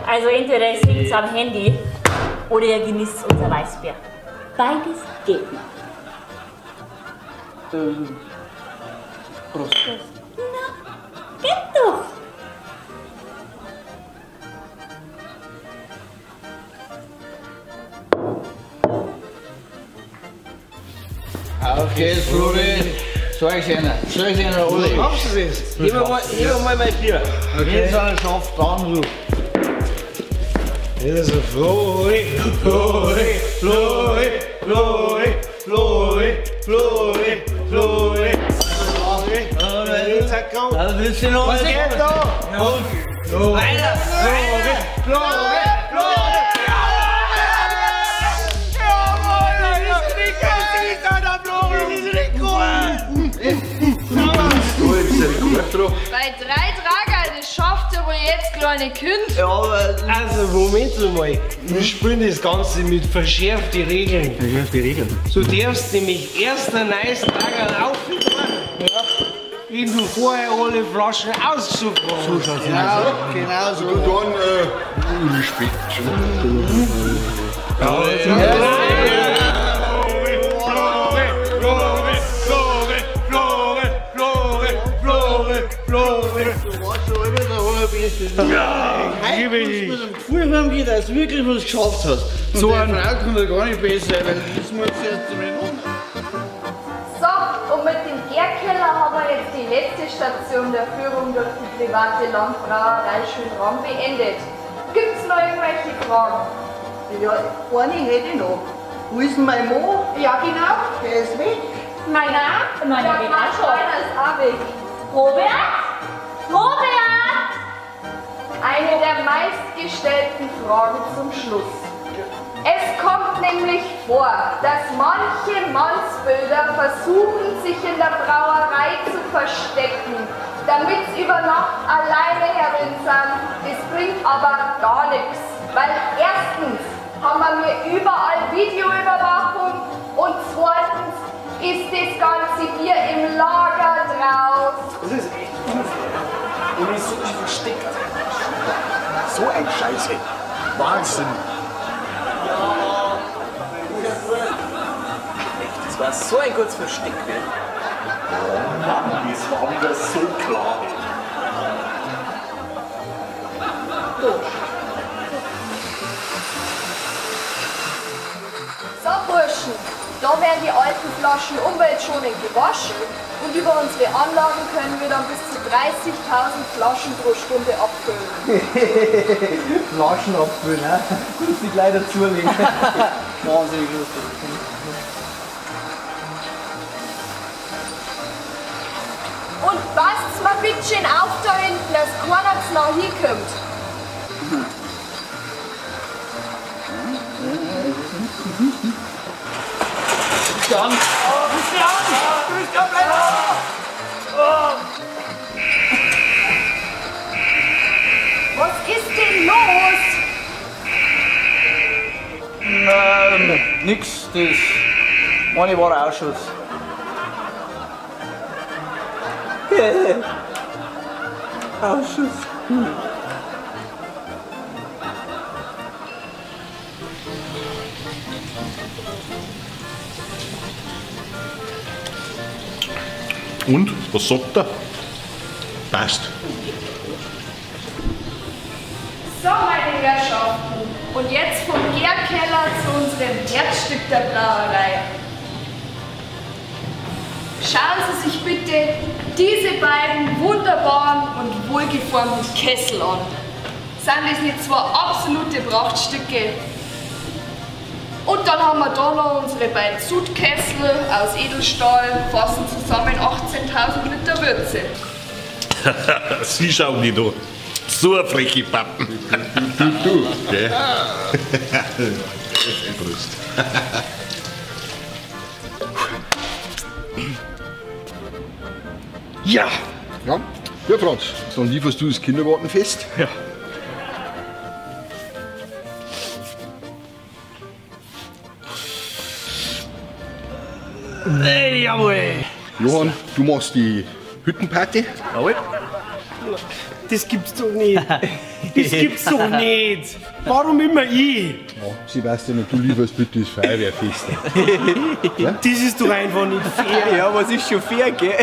Also entweder ihr singt am Handy oder ihr genießt unser Weißbier. Beides geht nicht. Prost. Na, geht doch. Auf geht's, Flori. Soll ich einer, Uli? Machst du das? Gib mir mal mein Bier. Okay. Jetzt einen Schaft dran, du. Das ist ein Flori, Flori, Flori, Flori, Flori, Flori, Flori. Also willst du noch was geht da? Weiter! Flori, Flori, Flori! Bei 3 Trager, das schafft ja wohl jetzt kleine Kind. Ja, aber also Moment mal. Wir spielen das Ganze mit verschärften Regeln. Verschärfte Regeln? Du darfst nämlich erst ein neues Trager laufen, wenn du vorher alle Flaschen ausgesucht hast. So schaut's Genau so. Dann Uli spät. Ich muss dem Gefühl haben, dass du wirklich was geschafft hast. Und so eine Frau kann doch gar nicht besser sein, weil das muss jetzt einmal um. So, und mit dem Gärkeller haben wir jetzt die letzte Station der Führung durch die private Landbrauerei Schönram beendet. Gibt's noch irgendwelche Fragen? Ja, eine hätte ich noch. Wo ist denn mein Mann? Ja, genau. Der ist weg. Meiner Der geht auch schon. Kleiner ist auch weg. Robert? Robert! Eine der meistgestellten Fragen zum Schluss. Es kommt nämlich vor, dass manche Mannsbilder versuchen, sich in der Brauerei zu verstecken, damit sie über Nacht alleine herin sind. Das bringt aber gar nichts, weil erstens haben wir überall Videoüberwachung und zweitens ist das ganze Bier im Lager draus. Das ist echt unfair. Und ist so versteckt. So ein Scheiße. Wahnsinn. Das war so ein kurzes Versteck. Oh Mann, das war wieder so klar. So Burschen, da werden die alten Flaschen umweltschonend gewaschen und über unsere Anlagen können wir dann bis zu 30.000 Flaschen pro Stunde abfüllen. Flaschen abfüllen, ne? Muss ich gleich dazulegen. Wahnsinnig lustig. Und passt's mal bitte auf da hinten, dass keiner zu nah hinkommt. Christian! Oh, Christian! Christian, bleib da! Was ist denn los? Nix, das meine war ein Ausschuss. Ausschuss. Und? Was sagt er? Passt. So, meine Herrschaften, und jetzt vom Gärkeller zu unserem Herzstück der Brauerei. Schauen Sie sich bitte diese beiden wunderbaren und wohlgeformten Kessel an. Sind das nicht zwei absolute Prachtstücke? Und dann haben wir da noch unsere beiden Sudkessel aus Edelstahl, fassen zusammen 18.000 Liter Würze. Sie schauen die da. So eine freche Pappen. Du, gell? Prost. Ja! Ja, ja Franz, dann lieferst du das Kindergartenfest. Ja. Jawohl! Johann, du machst die Hüttenparty? Jawohl. Das gibt's doch nicht. Das gibt's doch nicht. Warum immer ich? Ja, Sebastian, und du lieferst bitte das Feuerwehrfest. Das ist doch einfach nicht fair. Ja, was ist schon fair, gell?